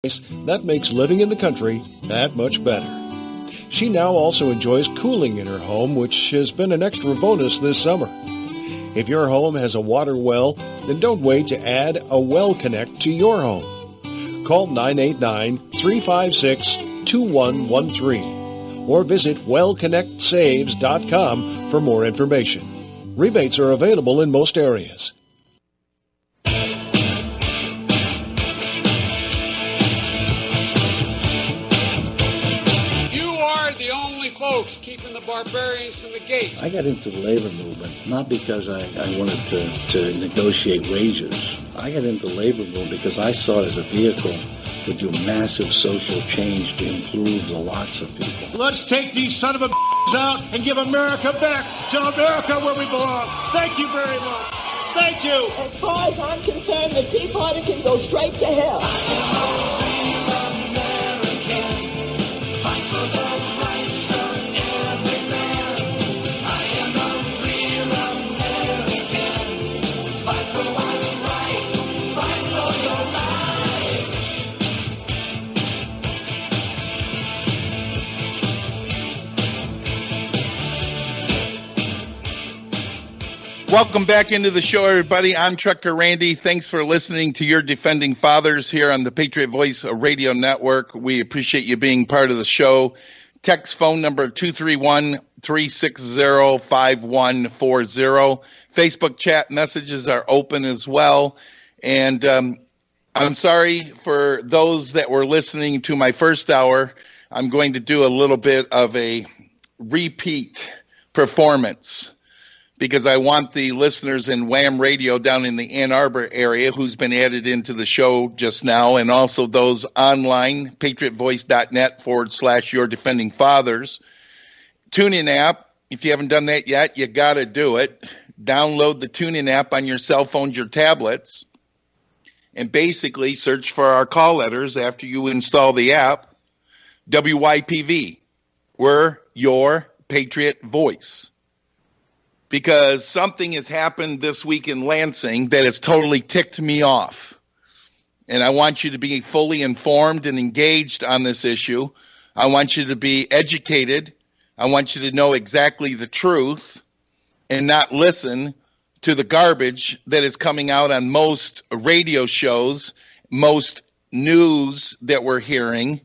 that makes living in the country that much better. She now also enjoys cooling in her home, which has been an extra bonus this summer. If your home has a water well, then don't wait to add a well connect to your home. Call 989-356-2113 or visit wellconnectsaves.com for more information. Rebates are available in most areas. Folks keeping the barbarians from the gate. I got into the labor movement not because I wanted to negotiate wages. I got into the labor movement because I saw it as a vehicle to do massive social change to improve the lots of people. Let's take these son of a out and give America back to America where we belong. Thank you very much. Thank you. As far as I'm concerned, the Tea Party can go straight to hell. Welcome back into the show, everybody. I'm Trucker Randy. Thanks for listening to your Defending Fathers here on the Patriot Voice Radio Network. We appreciate you being part of the show. Text phone number 231-360-5140. Facebook chat messages are open as well. And I'm sorry for those that were listening to my first hour. I'm going to do a little bit of a repeat performance, because I want the listeners in Wham Radio down in the Ann Arbor area who's been added into the show just now, and also those online, patriotvoice.net/Your Defending Fathers. TuneIn app, if you haven't done that yet, you got to do it. Download the TuneIn app on your cell phones, your tablets, and basically search for our call letters after you install the app, WYPV. We're your Patriot Voice. Because something has happened this week in Lansing that has totally ticked me off. And I want you to be fully informed and engaged on this issue. I want you to be educated. I want you to know exactly the truth and not listen to the garbage that is coming out on most radio shows, most news that we're hearing.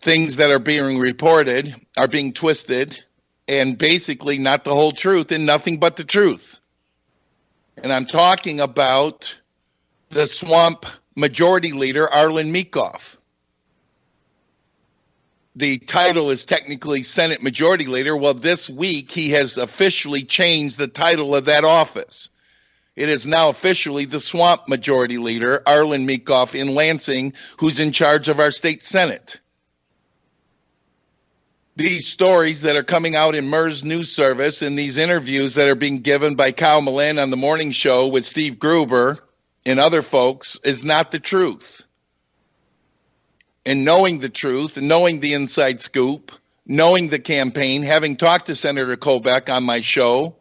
Things that are being reported are being twisted, and basically not the whole truth and nothing but the truth. And I'm talking about the swamp majority leader, Arlan Meekhof. The title is technically Senate Majority Leader. Well, this week he has officially changed the title of that office. It is now officially the Swamp Majority Leader, Arlan Meekhof in Lansing, who's in charge of our state Senate. These stories that are coming out in MERS News Service and these interviews that are being given by Kyle Millen on the morning show with Steve Gruber and other folks is not the truth. And knowing the truth, knowing the inside scoop, knowing the campaign, having talked to Senator Colbeck on my show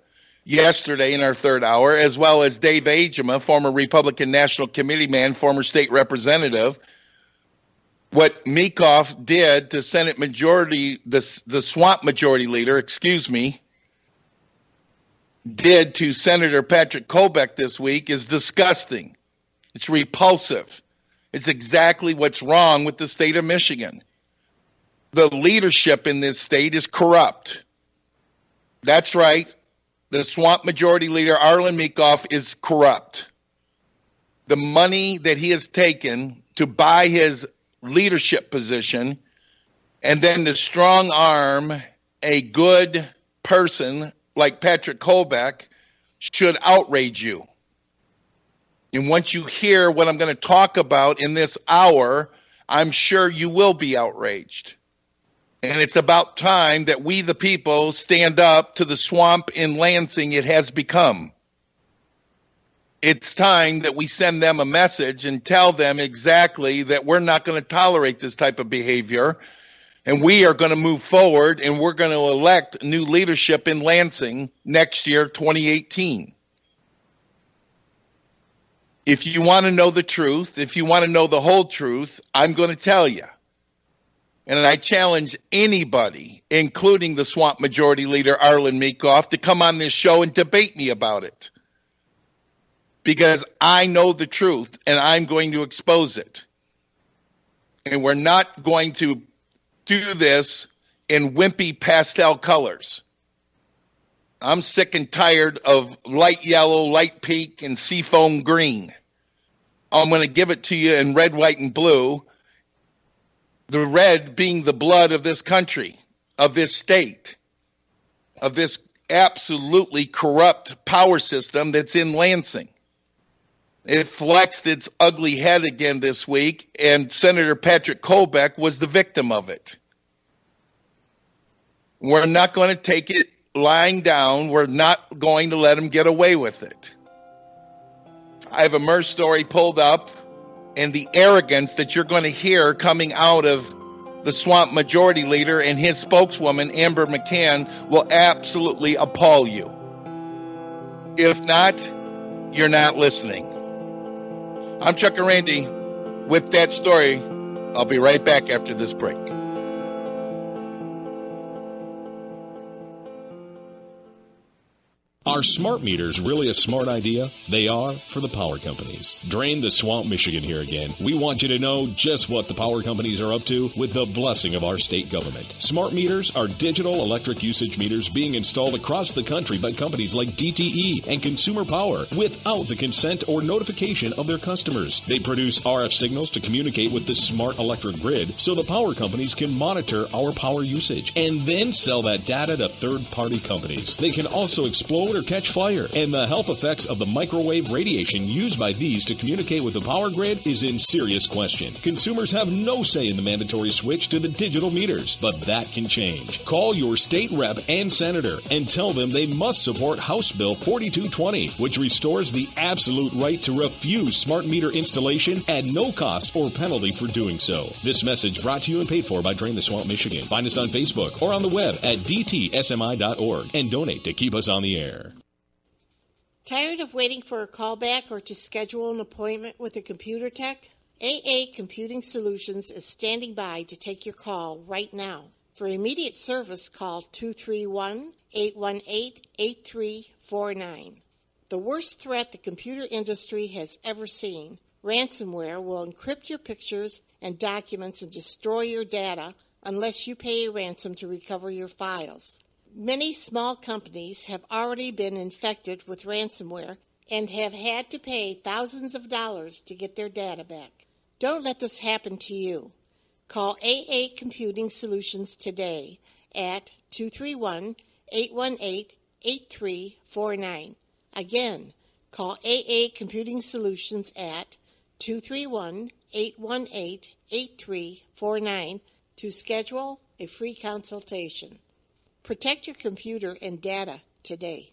yesterday in our third hour, as well as Dave Agema, former Republican National Committee man, former state representative, what Meekhof did to Senate Majority, the Swamp Majority Leader, did to Senator Patrick Colbeck this week is disgusting. It's repulsive. It's exactly what's wrong with the state of Michigan. The leadership in this state is corrupt. That's right. The Swamp Majority Leader, Arlan Meekhof, is corrupt. The money that he has taken to buy his leadership position and then to strong arm a good person like Patrick Colbeck should outrage you. And once you hear what I'm going to talk about in this hour, I'm sure you will be outraged. And it's about time that we, the people, stand up to the swamp in Lansing it has become. It's time that we send them a message and tell them exactly that we're not going to tolerate this type of behavior. And we are going to move forward and we're going to elect new leadership in Lansing next year, 2018. If you want to know the truth, if you want to know the whole truth, I'm going to tell you. And I challenge anybody, including the Swamp Majority Leader, Arlan Meekhof, to come on this show and debate me about it. Because I know the truth, and I'm going to expose it. And we're not going to do this in wimpy pastel colors. I'm sick and tired of light yellow, light pink, and seafoam green. I'm going to give it to you in red, white, and blue. The red being the blood of this country, of this state, of this absolutely corrupt power system that's in Lansing. It flexed its ugly head again this week, and Senator Patrick Colbeck was the victim of it. We're not going to take it lying down. We're not going to let him get away with it. I have a MERS story pulled up, and the arrogance that you're going to hear coming out of the Swamp Majority Leader and his spokeswoman, Amber McCann, will absolutely appall you. If not, you're not listening. I'm Chuck and Randy with that story. I'll be right back after this break. Are smart meters really a smart idea? They are for the power companies. Drain the Swamp, Michigan here again. We want you to know just what the power companies are up to with the blessing of our state government. Smart meters are digital electric usage meters being installed across the country by companies like DTE and Consumer Power without the consent or notification of their customers. They produce RF signals to communicate with the smart electric grid so the power companies can monitor our power usage and then sell that data to third-party companies. They can also explode or catch fire, and the health effects of the microwave radiation used by these to communicate with the power grid is in serious question. Consumers have no say in the mandatory switch to the digital meters, but that can change. Call your state rep and senator and tell them they must support House Bill 4220, which restores the absolute right to refuse smart meter installation at no cost or penalty for doing so. This message brought to you and paid for by Drain the Swamp, Michigan. Find us on Facebook or on the web at dtsmi.org and donate to keep us on the air. Tired of waiting for a callback or to schedule an appointment with a computer tech? AA Computing Solutions is standing by to take your call right now. For immediate service, call 231-818-8349. The worst threat the computer industry has ever seen, ransomware, will encrypt your pictures and documents and destroy your data unless you pay a ransom to recover your files. Many small companies have already been infected with ransomware and have had to pay thousands of dollars to get their data back. Don't let this happen to you. Call AA Computing Solutions today at 231-818-8349. Again, call AA Computing Solutions at 231-818-8349 to schedule a free consultation. Protect your computer and data today.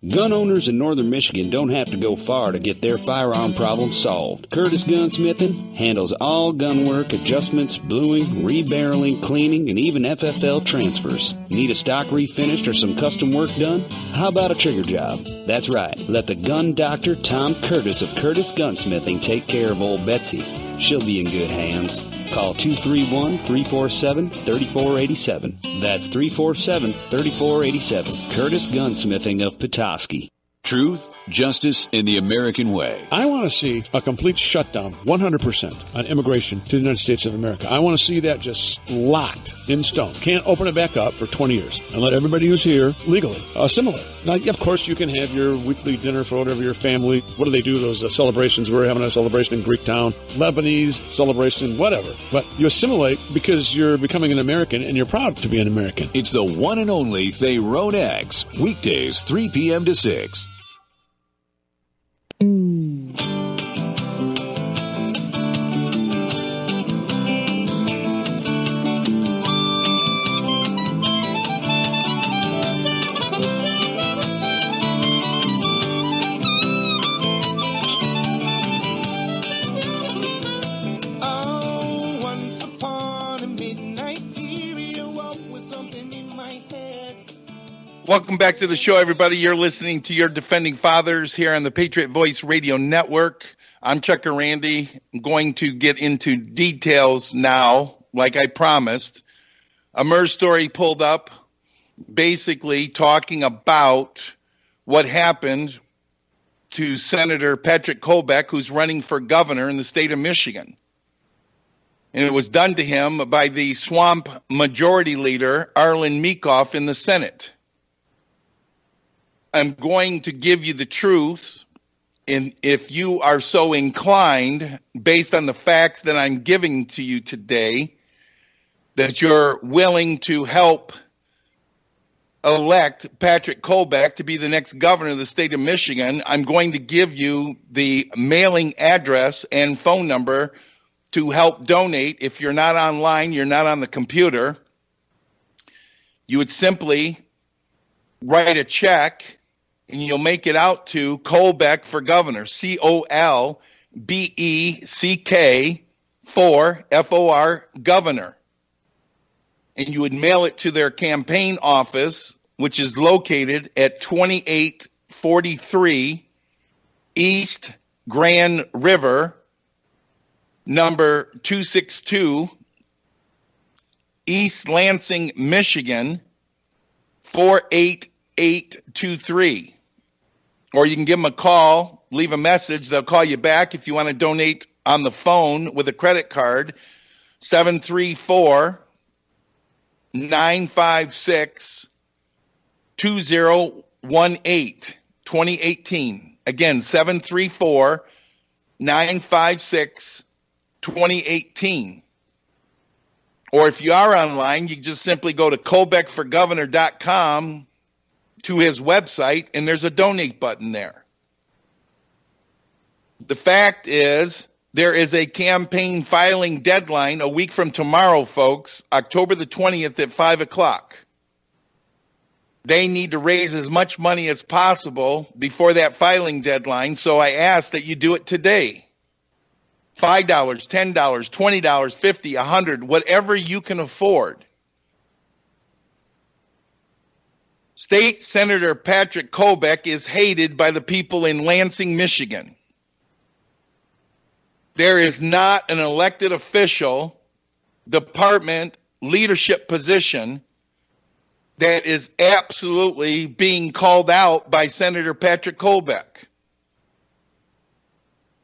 Gun owners in northern Michigan don't have to go far to get their firearm problem solved. Curtis Gunsmithing handles all gun work, adjustments, bluing, rebarreling, cleaning, and even FFL transfers. Need a stock refinished or some custom work done? How about a trigger job? That's right. Let the gun doctor, Tom Curtis of Curtis Gunsmithing, take care of old Betsy. She'll be in good hands. Call 231-347-3487. That's 347-3487. Curtis Gunsmithing of Petoskey. Truth, justice, and the American way. I want to see a complete shutdown, 100%, on immigration to the United States of America. I want to see that just locked in stone. Can't open it back up for 20 years and let everybody who's here legally assimilate. Now, of course, you can have your weekly dinner for whatever your family. What do they do? Those celebrations. We're having a celebration in Greektown, Lebanese celebration, whatever. But you assimilate because you're becoming an American and you're proud to be an American. It's the one and only Theron Eggs. Weekdays, 3 p.m. to 6. Welcome back to the show, everybody. You're listening to Your Defending Fathers here on the Patriot Voice Radio Network. I'm Chuck Randy. I'm going to get into details now, like I promised. A MERS story pulled up, basically talking about what happened to Senator Patrick Colbeck, who's running for governor in the state of Michigan. And it was done to him by the swamp majority leader, Arlan Meekhof, in the Senate. I'm going to give you the truth, and if you are so inclined, based on the facts that I'm giving to you today, that you're willing to help elect Patrick Colbeck to be the next governor of the state of Michigan, I'm going to give you the mailing address and phone number to help donate. If you're not online, you're not on the computer, you would simply write a check and you'll make it out to Colbeck for governor, Colbeck for governor. And you would mail it to their campaign office, which is located at 2843 East Grand River, number 262, East Lansing, Michigan, 48823. Or you can give them a call, leave a message. They'll call you back if you want to donate on the phone with a credit card, 734-956-2018, 2018. Again, 734-956-2018. Or if you are online, you can just simply go to colbeckforgovernor.com to his website, and there's a donate button there. The fact is, there is a campaign filing deadline a week from tomorrow, folks, October the 20th at 5 o'clock. They need to raise as much money as possible before that filing deadline, so I ask that you do it today. $5, $10, $20, $50, $100, whatever you can afford. State Senator Patrick Colbeck is hated by the people in Lansing, Michigan. There is not an elected official, department, leadership position that is absolutely being called out by Senator Patrick Colbeck.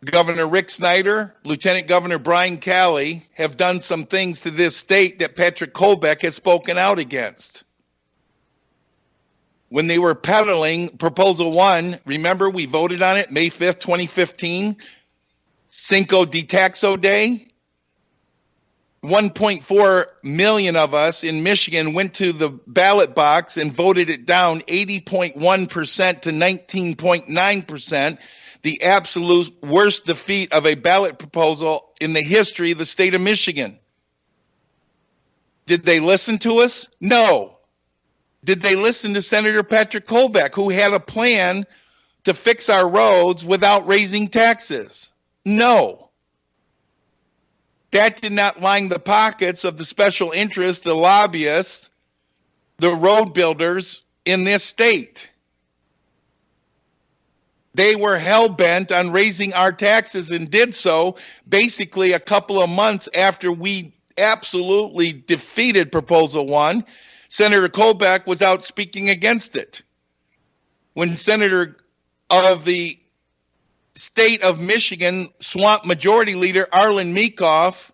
Governor Rick Snyder, Lieutenant Governor Brian Calley have done some things to this state that Patrick Colbeck has spoken out against. When they were peddling Proposal 1, remember we voted on it May 5th, 2015, Cinco de Taxo Day. 1.4 million of us in Michigan went to the ballot box and voted it down 80.1% to 19.9%, the absolute worst defeat of a ballot proposal in the history of the state of Michigan. Did they listen to us? No. Did they listen to Senator Patrick Colbeck, who had a plan to fix our roads without raising taxes? No. That did not line the pockets of the special interests, the lobbyists, the road builders in this state. They were hell-bent on raising our taxes and did so basically a couple of months after we absolutely defeated Proposal 1. Senator Colbeck was out speaking against it. When Senator of the state of Michigan, swamp majority leader Arlan Meekhof,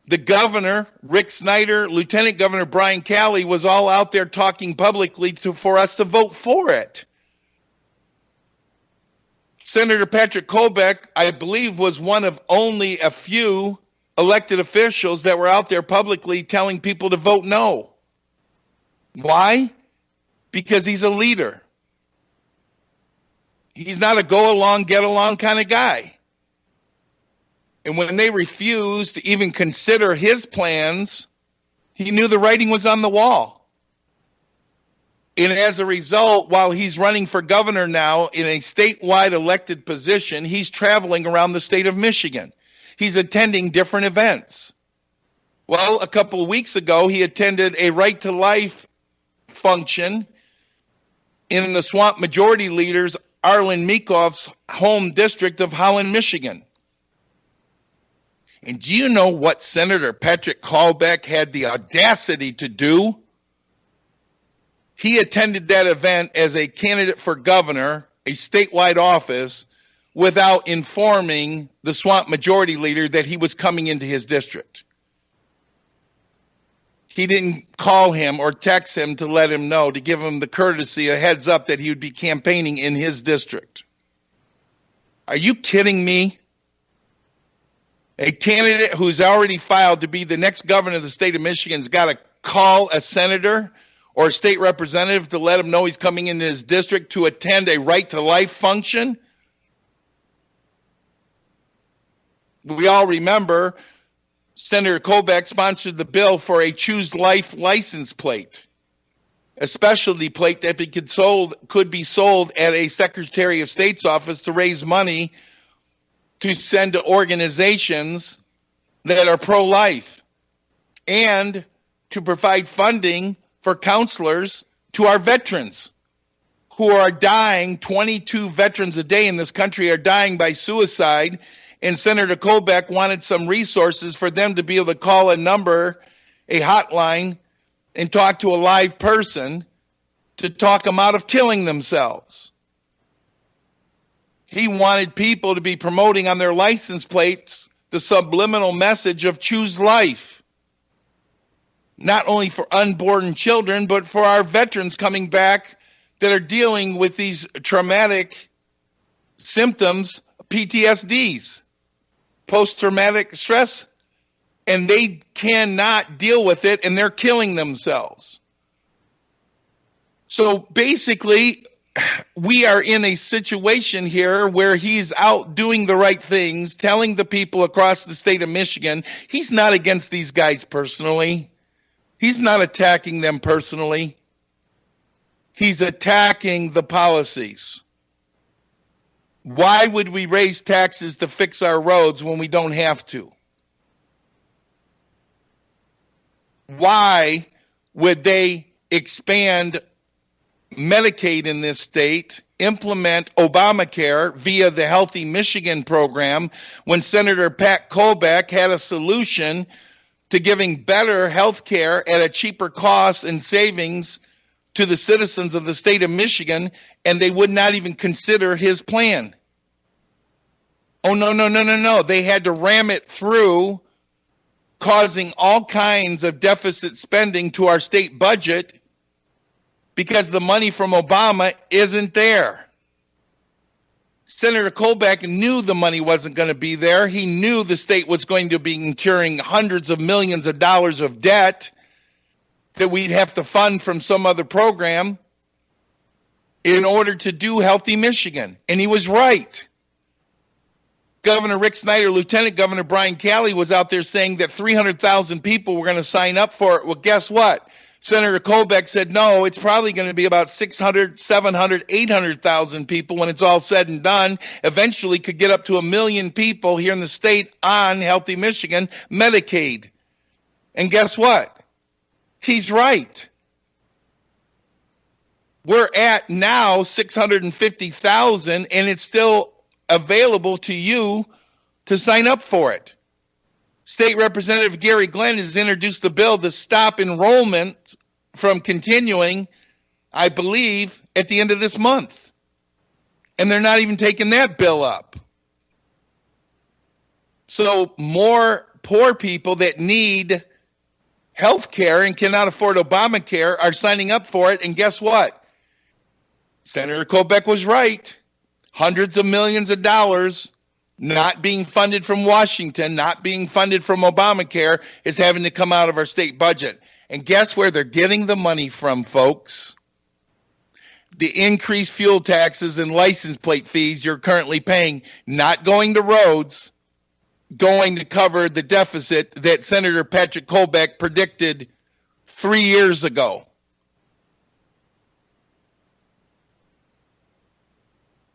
the governor, Rick Snyder, Lieutenant Governor Brian Calley was all out there talking publicly for us to vote for it. Senator Patrick Colbeck, I believe, was one of only a few elected officials that were out there publicly telling people to vote no. Why? Because he's a leader. He's not a go-along, get-along kind of guy. And when they refused to even consider his plans, he knew the writing was on the wall. And as a result, while he's running for governor now in a statewide elected position, he's traveling around the state of Michigan. He's attending different events. Well, a couple of weeks ago, he attended a Right to Life function in the Swamp Majority Leader's Arlan Meekhof's home district of Holland, Michigan. And do you know what Senator Patrick Colbeck had the audacity to do? He attended that event as a candidate for governor, a statewide office, without informing the Swamp Majority Leader that he was coming into his district. He didn't call him or text him to let him know, to give him the courtesy, a heads up that he would be campaigning in his district. Are you kidding me? A candidate who's already filed to be the next governor of the state of Michigan's got to call a senator or a state representative to let him know he's coming into his district to attend a right to life function? We all remember Senator Colbeck sponsored the bill for a Choose Life license plate, a specialty plate that could be sold at a Secretary of State's office to raise money to send to organizations that are pro-life and to provide funding for counselors to our veterans who are dying. 22 veterans a day in this country are dying by suicide, and Senator Colbeck wanted some resources for them to be able to call a number, a hotline, and talk to a live person to talk them out of killing themselves. He wanted people to be promoting on their license plates the subliminal message of choose life, not only for unborn children, but for our veterans coming back that are dealing with these traumatic symptoms, PTSDs, post-traumatic stress, and they cannot deal with it, and they're killing themselves. So basically, we are in a situation here where he's out doing the right things, telling the people across the state of Michigan. He's not against these guys personally. He's not attacking them personally. He's attacking the policies. Why would we raise taxes to fix our roads when we don't have to? Why would they expand Medicaid in this state, implement Obamacare via the Healthy Michigan program, when Senator Pat Colbeck had a solution to giving better health care at a cheaper cost and savings to the citizens of the state of Michigan, and they would not even consider his plan? Oh, no. They had to ram it through, causing all kinds of deficit spending to our state budget because the money from Obama isn't there. Senator Colbeck knew the money wasn't going to be there. He knew the state was going to be incurring hundreds of millions of dollars of debt that we'd have to fund from some other program in order to do Healthy Michigan. And he was right. Governor Rick Snyder, Lieutenant Governor Brian Calley was out there saying that 300,000 people were going to sign up for it. Well, guess what? Senator Colbeck said, no, it's probably going to be about 600, 700, 800,000 people when it's all said and done. Eventually could get up to 1 million people here in the state on Healthy Michigan Medicaid. And guess what? He's right. We're at now 650,000, and it's still available to you to sign up for it. State Representative Gary Glenn has introduced a bill to stop enrollment from continuing, I believe, at the end of this month. And they're not even taking that bill up. So more poor people that need health care and cannot afford Obamacare are signing up for it. And guess what? Senator Colbeck was right. Hundreds of millions of dollars not being funded from Washington, not being funded from Obamacare, is having to come out of our state budget. And guess where they're getting the money from, folks? The increased fuel taxes and license plate fees you're currently paying, not going to roads, going to cover the deficit that Senator Patrick Colbeck predicted 3 years ago.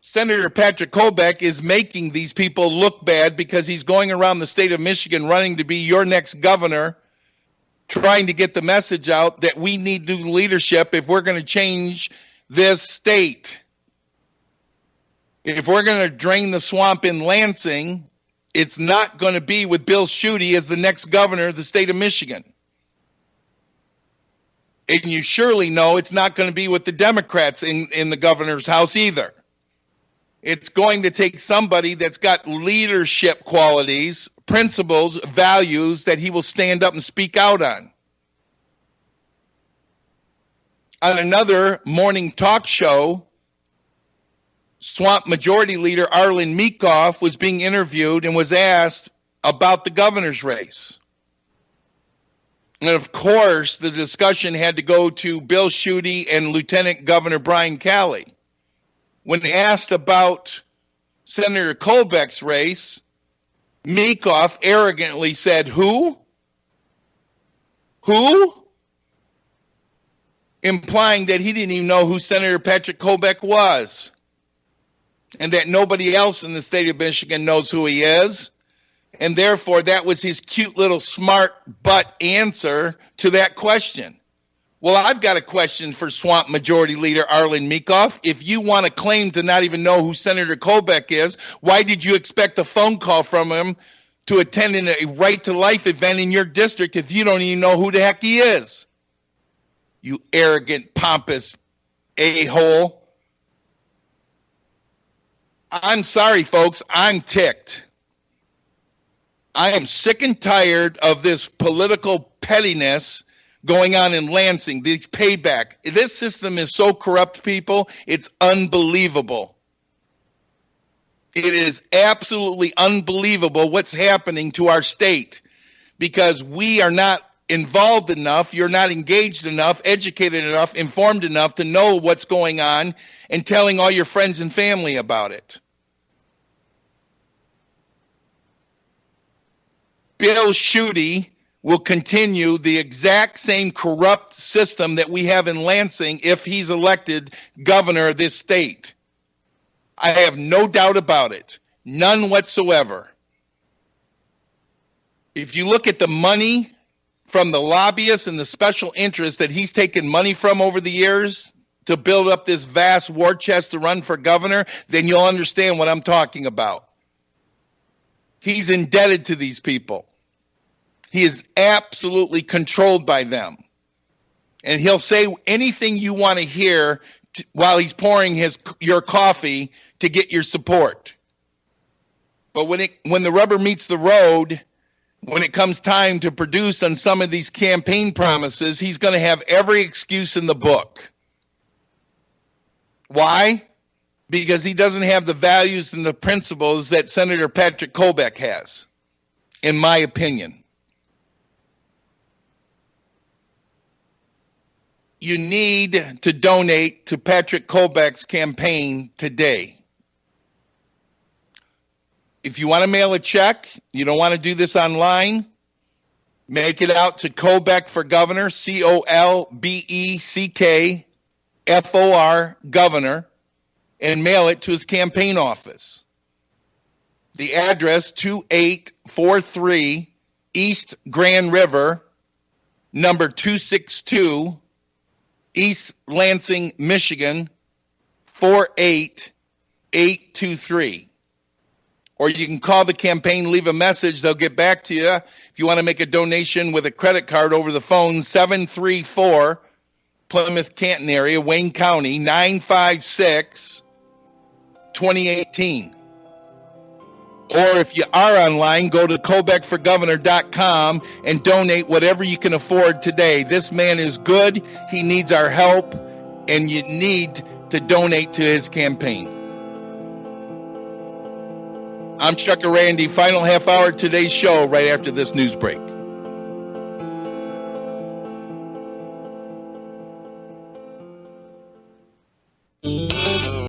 Senator Patrick Colbeck is making these people look bad because he's going around the state of Michigan running to be your next governor, trying to get the message out that we need new leadership if we're going to change this state. If we're going to drain the swamp in Lansing, it's not going to be with Bill Schuette as the next governor of the state of Michigan. And you surely know it's not going to be with the Democrats in the governor's house either. It's going to take somebody that's got leadership qualities, principles, values that he will stand up and speak out on. On another morning talk show, Swamp Majority Leader Arlan Meekhof was being interviewed and was asked about the governor's race. And of course, the discussion had to go to Bill Schuette and Lieutenant Governor Brian Calley. When asked about Senator Colbeck's race, Meekhof arrogantly said, "Who? Who?" Implying that he didn't even know who Senator Patrick Colbeck was, and that nobody else in the state of Michigan knows who he is. And therefore, that was his cute little smart butt answer to that question. Well, I've got a question for Swamp Majority Leader Arlan Meekhof. If you want to claim to not even know who Senator Colbeck is, why did you expect a phone call from him to attend a Right to Life event in your district if you don't even know who the heck he is? You arrogant, pompous a-hole. I'm sorry, folks. I'm ticked. I am sick and tired of this political pettiness going on in Lansing, these payback. This system is so corrupt, people, it's unbelievable. It is absolutely unbelievable what's happening to our state because we are not involved enough, you're not engaged enough, educated enough, informed enough to know what's going on and telling all your friends and family about it. Bill Schuette will continue the exact same corrupt system that we have in Lansing if he's elected governor of this state. I have no doubt about it. None whatsoever. If you look at the money from the lobbyists and the special interests that he's taken money from over the years to build up this vast war chest to run for governor, then you'll understand what I'm talking about. He's indebted to these people. He is absolutely controlled by them. And he'll say anything you want to hear while he's pouring your coffee to get your support. But when the rubber meets the road, when it comes time to produce on some of these campaign promises, he's going to have every excuse in the book. Why? Because he doesn't have the values and the principles that Senator Patrick Colbeck has, in my opinion. You need to donate to Patrick Colbeck's campaign today. If you want to mail a check, you don't want to do this online, make it out to Colbeck for Governor, COLBECKFOR Governor, and mail it to his campaign office. The address, 2843 East Grand River, number 262, East Lansing, Michigan, 48823. Or you can call the campaign, leave a message. They'll get back to you. If you want to make a donation with a credit card over the phone, 734 Plymouth Canton area, Wayne County, 956-2018. Or if you are online, go to colbeckforgovernor.com and donate whatever you can afford today. This man is good. He needs our help, and you need to donate to his campaign. I'm Chuck Randy. Final half hour of today's show right after this news break.